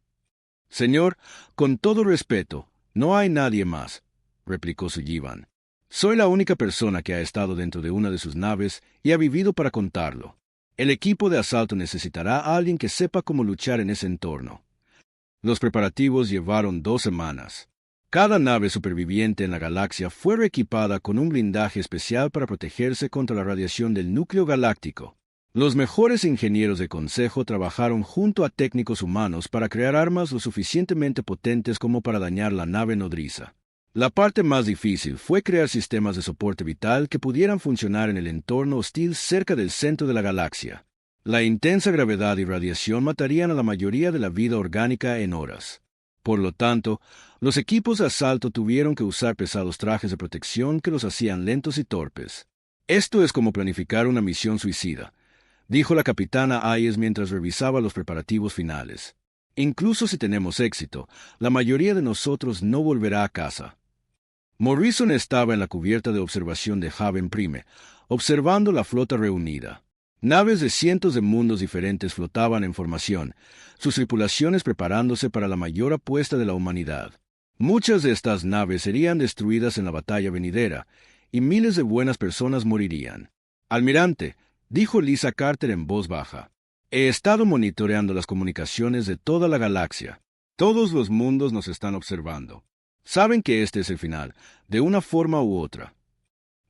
Señor, con todo respeto, no hay nadie más, replicó Sullivan. Soy la única persona que ha estado dentro de una de sus naves y ha vivido para contarlo. El equipo de asalto necesitará a alguien que sepa cómo luchar en ese entorno. Los preparativos llevaron 2 semanas. Cada nave superviviente en la galaxia fue reequipada con un blindaje especial para protegerse contra la radiación del núcleo galáctico. Los mejores ingenieros de Consejo trabajaron junto a técnicos humanos para crear armas lo suficientemente potentes como para dañar la nave nodriza. La parte más difícil fue crear sistemas de soporte vital que pudieran funcionar en el entorno hostil cerca del centro de la galaxia. La intensa gravedad y radiación matarían a la mayoría de la vida orgánica en horas. Por lo tanto, los equipos de asalto tuvieron que usar pesados trajes de protección que los hacían lentos y torpes. Esto es como planificar una misión suicida, dijo la capitana Hayes mientras revisaba los preparativos finales. Incluso si tenemos éxito, la mayoría de nosotros no volverá a casa. Morrison estaba en la cubierta de observación de Haven Prime, observando la flota reunida. Naves de cientos de mundos diferentes flotaban en formación, sus tripulaciones preparándose para la mayor apuesta de la humanidad. Muchas de estas naves serían destruidas en la batalla venidera, y miles de buenas personas morirían. Almirante, dijo Lisa Carter en voz baja, he estado monitoreando las comunicaciones de toda la galaxia. Todos los mundos nos están observando. Saben que este es el final, de una forma u otra.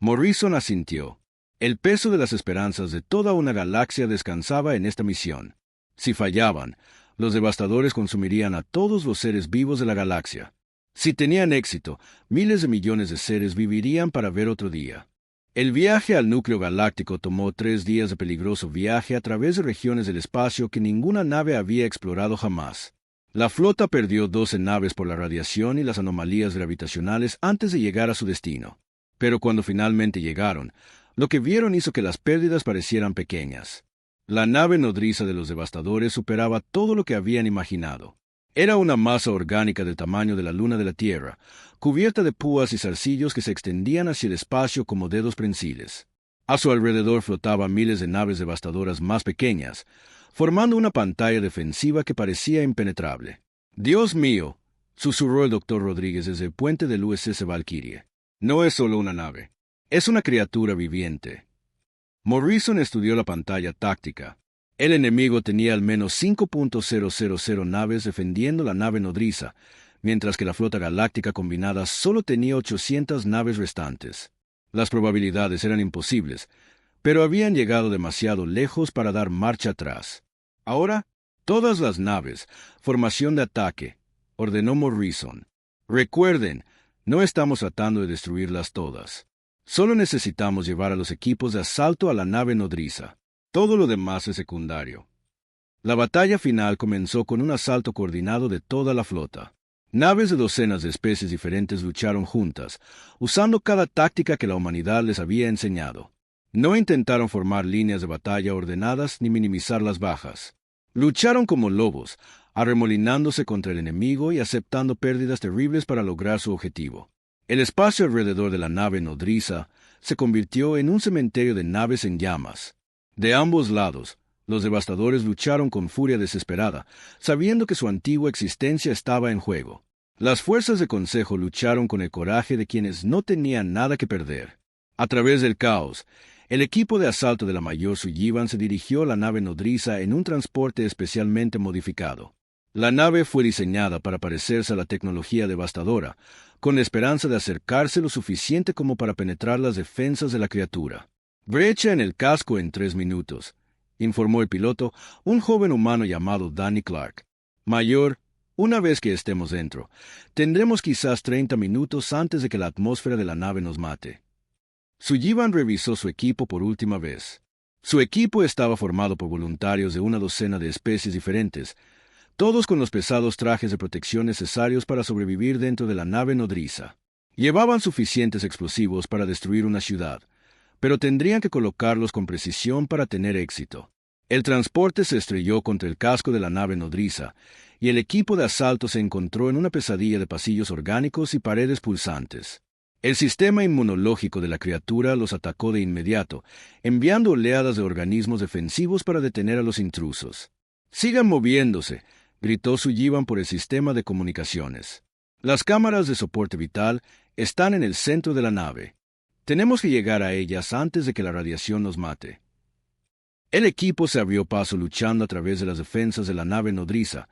Morrison asintió. El peso de las esperanzas de toda una galaxia descansaba en esta misión. Si fallaban, los devastadores consumirían a todos los seres vivos de la galaxia. Si tenían éxito, miles de millones de seres vivirían para ver otro día. El viaje al núcleo galáctico tomó 3 días de peligroso viaje a través de regiones del espacio que ninguna nave había explorado jamás. La flota perdió 12 naves por la radiación y las anomalías gravitacionales antes de llegar a su destino. Pero cuando finalmente llegaron, lo que vieron hizo que las pérdidas parecieran pequeñas. La nave nodriza de los devastadores superaba todo lo que habían imaginado. Era una masa orgánica del tamaño de la luna de la Tierra, cubierta de púas y zarcillos que se extendían hacia el espacio como dedos prensiles. A su alrededor flotaban miles de naves devastadoras más pequeñas, formando una pantalla defensiva que parecía impenetrable. «Dios mío», susurró el doctor Rodríguez desde el puente del USS Valkyrie. «No es solo una nave. Es una criatura viviente». Morrison estudió la pantalla táctica. El enemigo tenía al menos 5.000 naves defendiendo la nave nodriza, mientras que la flota galáctica combinada solo tenía 800 naves restantes. Las probabilidades eran imposibles, pero habían llegado demasiado lejos para dar marcha atrás. Ahora, todas las naves, formación de ataque, ordenó Morrison. Recuerden, no estamos tratando de destruirlas todas. Solo necesitamos llevar a los equipos de asalto a la nave nodriza. Todo lo demás es secundario. La batalla final comenzó con un asalto coordinado de toda la flota. Naves de docenas de especies diferentes lucharon juntas, usando cada táctica que la humanidad les había enseñado. No intentaron formar líneas de batalla ordenadas ni minimizar las bajas. Lucharon como lobos, arremolinándose contra el enemigo y aceptando pérdidas terribles para lograr su objetivo. El espacio alrededor de la nave nodriza se convirtió en un cementerio de naves en llamas. De ambos lados, los devastadores lucharon con furia desesperada, sabiendo que su antigua existencia estaba en juego. Las fuerzas de Consejo lucharon con el coraje de quienes no tenían nada que perder. A través del caos, el equipo de asalto de la Mayor Sullivan se dirigió a la nave nodriza en un transporte especialmente modificado. La nave fue diseñada para parecerse a la tecnología devastadora, con la esperanza de acercarse lo suficiente como para penetrar las defensas de la criatura. Brecha en el casco en 3 minutos, informó el piloto, un joven humano llamado Danny Clark. Mayor, una vez que estemos dentro, tendremos quizás 30 minutos antes de que la atmósfera de la nave nos mate. Sullivan revisó su equipo por última vez. Su equipo estaba formado por voluntarios de una docena de especies diferentes, todos con los pesados trajes de protección necesarios para sobrevivir dentro de la nave nodriza. Llevaban suficientes explosivos para destruir una ciudad, pero tendrían que colocarlos con precisión para tener éxito. El transporte se estrelló contra el casco de la nave nodriza, y el equipo de asalto se encontró en una pesadilla de pasillos orgánicos y paredes pulsantes. El sistema inmunológico de la criatura los atacó de inmediato, enviando oleadas de organismos defensivos para detener a los intrusos. «¡Sigan moviéndose!», gritó Sullivan por el sistema de comunicaciones. «Las cámaras de soporte vital están en el centro de la nave. Tenemos que llegar a ellas antes de que la radiación nos mate». El equipo se abrió paso luchando a través de las defensas de la nave nodriza,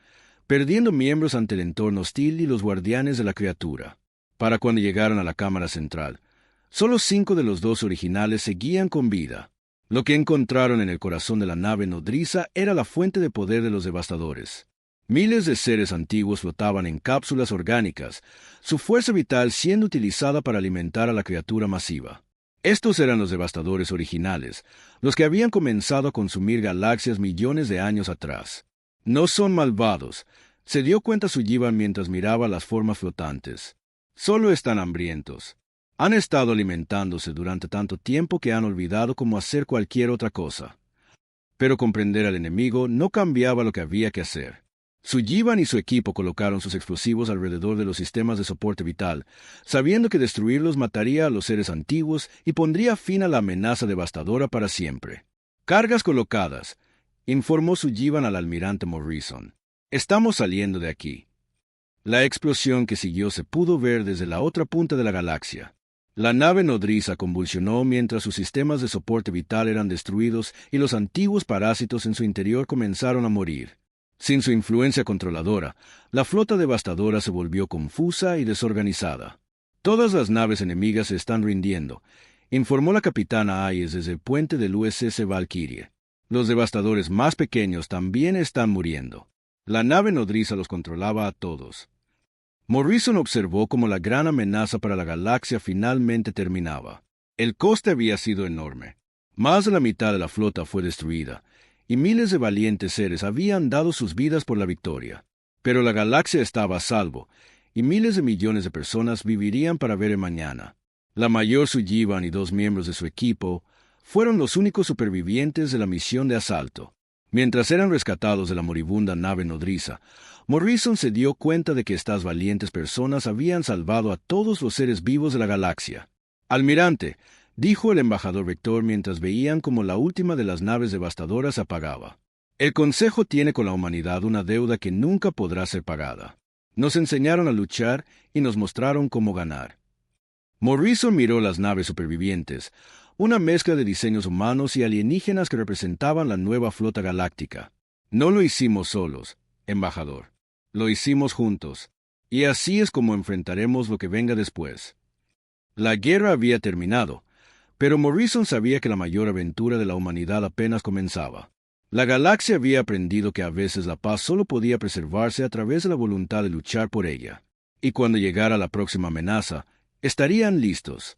perdiendo miembros ante el entorno hostil y los guardianes de la criatura. Para cuando llegaron a la cámara central, solo 5 de los 12 originales seguían con vida. Lo que encontraron en el corazón de la nave nodriza era la fuente de poder de los devastadores. Miles de seres antiguos flotaban en cápsulas orgánicas, su fuerza vital siendo utilizada para alimentar a la criatura masiva. Estos eran los devastadores originales, los que habían comenzado a consumir galaxias millones de años atrás. No son malvados, se dio cuenta Sullivan mientras miraba las formas flotantes. Solo están hambrientos. Han estado alimentándose durante tanto tiempo que han olvidado cómo hacer cualquier otra cosa. Pero comprender al enemigo no cambiaba lo que había que hacer. Sullivan y su equipo colocaron sus explosivos alrededor de los sistemas de soporte vital, sabiendo que destruirlos mataría a los seres antiguos y pondría fin a la amenaza devastadora para siempre. «Cargas colocadas», informó Sullivan al almirante Morrison. «Estamos saliendo de aquí». La explosión que siguió se pudo ver desde la otra punta de la galaxia. La nave nodriza convulsionó mientras sus sistemas de soporte vital eran destruidos y los antiguos parásitos en su interior comenzaron a morir. Sin su influencia controladora, la flota devastadora se volvió confusa y desorganizada. «Todas las naves enemigas se están rindiendo», informó la capitana Hayes desde el puente del USS Valkyrie. «Los devastadores más pequeños también están muriendo». La nave nodriza los controlaba a todos. Morrison observó cómo la gran amenaza para la galaxia finalmente terminaba. El coste había sido enorme. Más de la mitad de la flota fue destruida, y miles de valientes seres habían dado sus vidas por la victoria. Pero la galaxia estaba a salvo, y miles de millones de personas vivirían para ver el mañana. La Mayor Sullivan y 2 miembros de su equipo fueron los únicos supervivientes de la misión de asalto. Mientras eran rescatados de la moribunda nave nodriza, Morrison se dio cuenta de que estas valientes personas habían salvado a todos los seres vivos de la galaxia. «Almirante», dijo el embajador Vector mientras veían como la última de las naves devastadoras se apagaba. «El Consejo tiene con la humanidad una deuda que nunca podrá ser pagada. Nos enseñaron a luchar y nos mostraron cómo ganar». Morrison miró las naves supervivientes, una mezcla de diseños humanos y alienígenas que representaban la nueva flota galáctica. «No lo hicimos solos, embajador. Lo hicimos juntos, y así es como enfrentaremos lo que venga después». La guerra había terminado, pero Morrison sabía que la mayor aventura de la humanidad apenas comenzaba. La galaxia había aprendido que a veces la paz solo podía preservarse a través de la voluntad de luchar por ella. Y cuando llegara la próxima amenaza, estarían listos.